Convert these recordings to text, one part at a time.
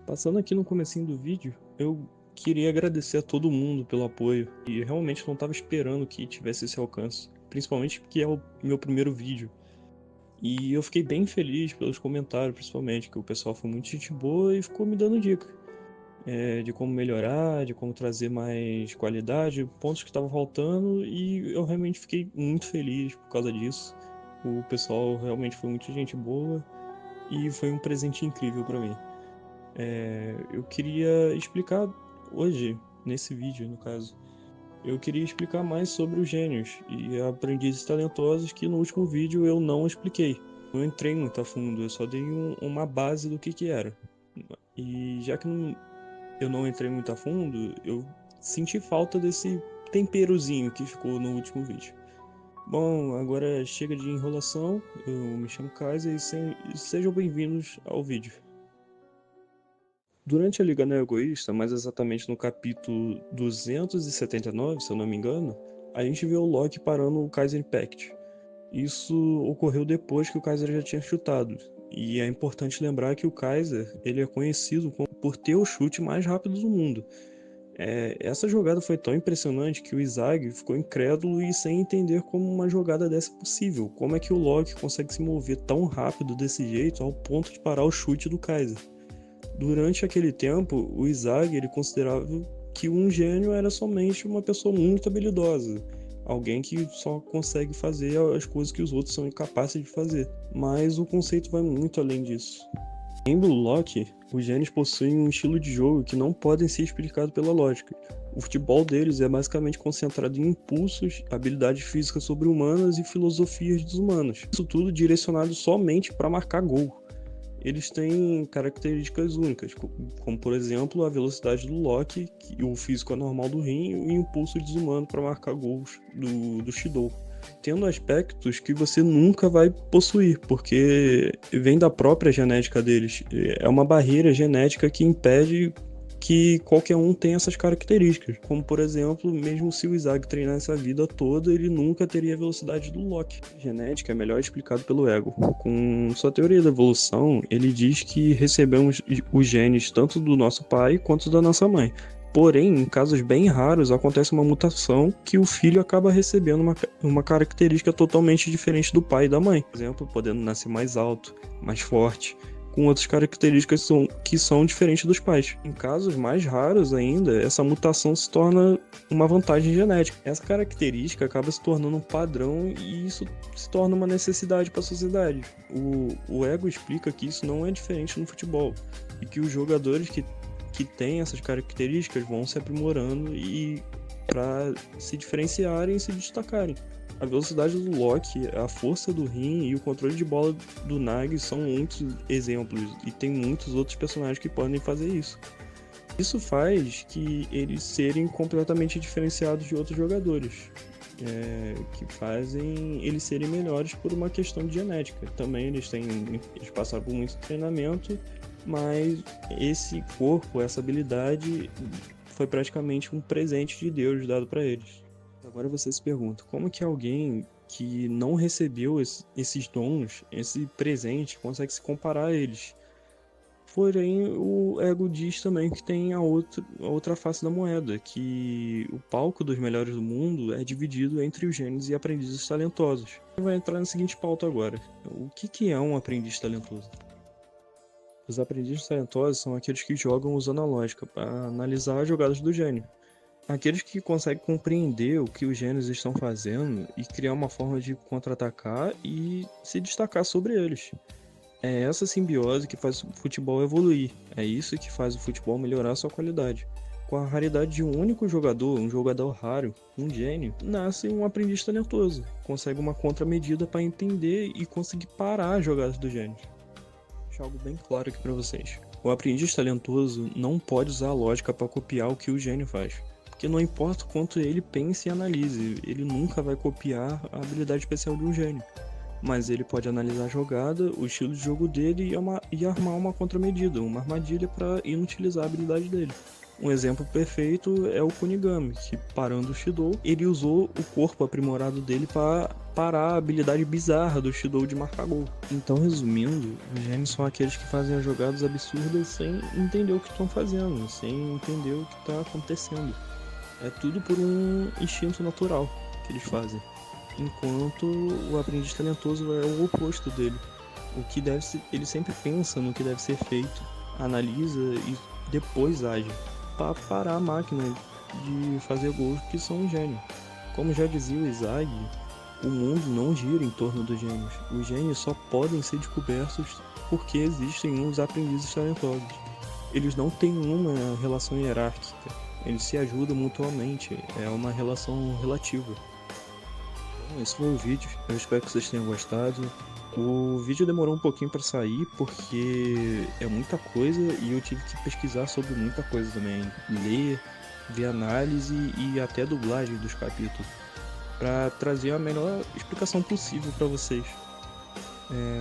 Passando aqui no comecinho do vídeo, eu queria agradecer a todo mundo pelo apoio e realmente não estava esperando que tivesse esse alcance, principalmente porque é o meu primeiro vídeo. E eu fiquei bem feliz pelos comentários, principalmente, que o pessoal foi muito gente boa e ficou me dando dica de como melhorar, de como trazer mais qualidade, pontos que estavam faltando, e eu realmente fiquei muito feliz por causa disso. O pessoal realmente foi muito gente boa e foi um presente incrível para mim. Eu queria explicar hoje, nesse vídeo, no caso, eu queria explicar mais sobre os gênios e aprendizes talentosos que no último vídeo eu não expliquei. Não entrei muito a fundo, eu só dei uma base do que era. E já que eu não entrei muito a fundo, eu senti falta desse temperozinho que ficou no último vídeo. Bom, agora chega de enrolação, eu me chamo Kaiser e sejam bem-vindos ao vídeo. Durante a Liga Neo-Egoísta, mais exatamente no capítulo 279, se eu não me engano, a gente vê o Loki parando o Kaiser Impact. Isso ocorreu depois que o Kaiser já tinha chutado, e é importante lembrar que o Kaiser ele é conhecido por ter o chute mais rápido do mundo. Essa jogada foi tão impressionante que o Izag ficou incrédulo e sem entender como uma jogada dessa é possível. Como é que o Loki consegue se mover tão rápido desse jeito ao ponto de parar o chute do Kaiser? Durante aquele tempo, o Izag ele considerava que um gênio era somente uma pessoa muito habilidosa, alguém que só consegue fazer as coisas que os outros são incapazes de fazer. Mas o conceito vai muito além disso. Além do Loki, os gênios possuem um estilo de jogo que não podem ser explicados pela lógica. O futebol deles é basicamente concentrado em impulsos, habilidades físicas sobre-humanas e filosofias desumanas. Isso tudo direcionado somente para marcar gol. Eles têm características únicas, como por exemplo a velocidade do Loki, o físico anormal do Rin e o impulso desumano para marcar gols do Shidou, tendo aspectos que você nunca vai possuir, porque vem da própria genética deles. É uma barreira genética que impede que qualquer um tenha essas características. Como, por exemplo, mesmo se o Izag treinasse a vida toda, ele nunca teria a velocidade do Loki. Genética é melhor explicado pelo ego. Com sua teoria da evolução, ele diz que recebemos os genes tanto do nosso pai quanto da nossa mãe. Porém, em casos bem raros, acontece uma mutação que o filho acaba recebendo uma característica totalmente diferente do pai e da mãe. Por exemplo, podendo nascer mais alto, mais forte, com outras características que são diferentes dos pais. Em casos mais raros ainda, essa mutação se torna uma vantagem genética. Essa característica acaba se tornando um padrão e isso se torna uma necessidade para a sociedade. O ego explica que isso não é diferente no futebol e que os jogadores que têm essas características vão se aprimorando e para se diferenciarem e se destacarem. A velocidade do Loki, a força do Rin e o controle de bola do Nag são muitos exemplos, e tem muitos outros personagens que podem fazer isso. Isso faz que eles serem completamente diferenciados de outros jogadores, que fazem eles serem melhores por uma questão de genética. Também eles passaram por muito treinamento, mas esse corpo, essa habilidade foi praticamente um presente de Deus dado para eles. Agora você se pergunta, como que alguém que não recebeu esses dons, esse presente, consegue se comparar a eles? Porém, o ego diz também que tem a outra face da moeda, que o palco dos melhores do mundo é dividido entre os gênios e aprendizes talentosos. Vai entrar na seguinte pauta agora. O que é um aprendiz talentoso? Os aprendizes talentosos são aqueles que jogam usando a lógica para analisar as jogadas do gênio. Aqueles que conseguem compreender o que os gênios estão fazendo e criar uma forma de contra-atacar e se destacar sobre eles. É essa simbiose que faz o futebol evoluir. É isso que faz o futebol melhorar sua qualidade. Com a raridade de um único jogador, um jogador raro, um gênio, nasce um aprendiz talentoso. Consegue uma contramedida para entender e conseguir parar as jogadas do gênio. Vou deixar algo bem claro aqui para vocês. O aprendiz talentoso não pode usar a lógica para copiar o que o gênio faz. Porque não importa o quanto ele pense e analise, ele nunca vai copiar a habilidade especial de um gênio. Mas ele pode analisar a jogada, o estilo de jogo dele e armar uma contramedida, uma armadilha para inutilizar a habilidade dele. Um exemplo perfeito é o Kunigami, que parando o Shidou, ele usou o corpo aprimorado dele para parar a habilidade bizarra do Shidou de marcar gol. Então, resumindo, os gênios são aqueles que fazem as jogadas absurdas sem entender o que estão fazendo, sem entender o que está acontecendo. É tudo por um instinto natural que eles fazem. Enquanto o aprendiz talentoso é o oposto dele. Ele sempre pensa no que deve ser feito, analisa e depois age para parar a máquina de fazer gols que são um gênio. Como já dizia o Isaac, o mundo não gira em torno dos gênios. Os gênios só podem ser descobertos porque existem uns aprendizes talentosos. Eles não têm uma relação hierárquica, eles se ajudam mutuamente, é uma relação relativa. Bom, esse foi o vídeo, eu espero que vocês tenham gostado. O vídeo demorou um pouquinho para sair porque é muita coisa e eu tive que pesquisar sobre muita coisa também, ler, ver análise e até dublagem dos capítulos, para trazer a melhor explicação possível para vocês.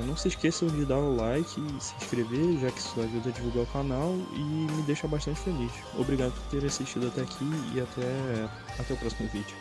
Não se esqueçam de dar o like e se inscrever, já que isso ajuda a divulgar o canal e me deixa bastante feliz. Obrigado por ter assistido até aqui e até o próximo vídeo.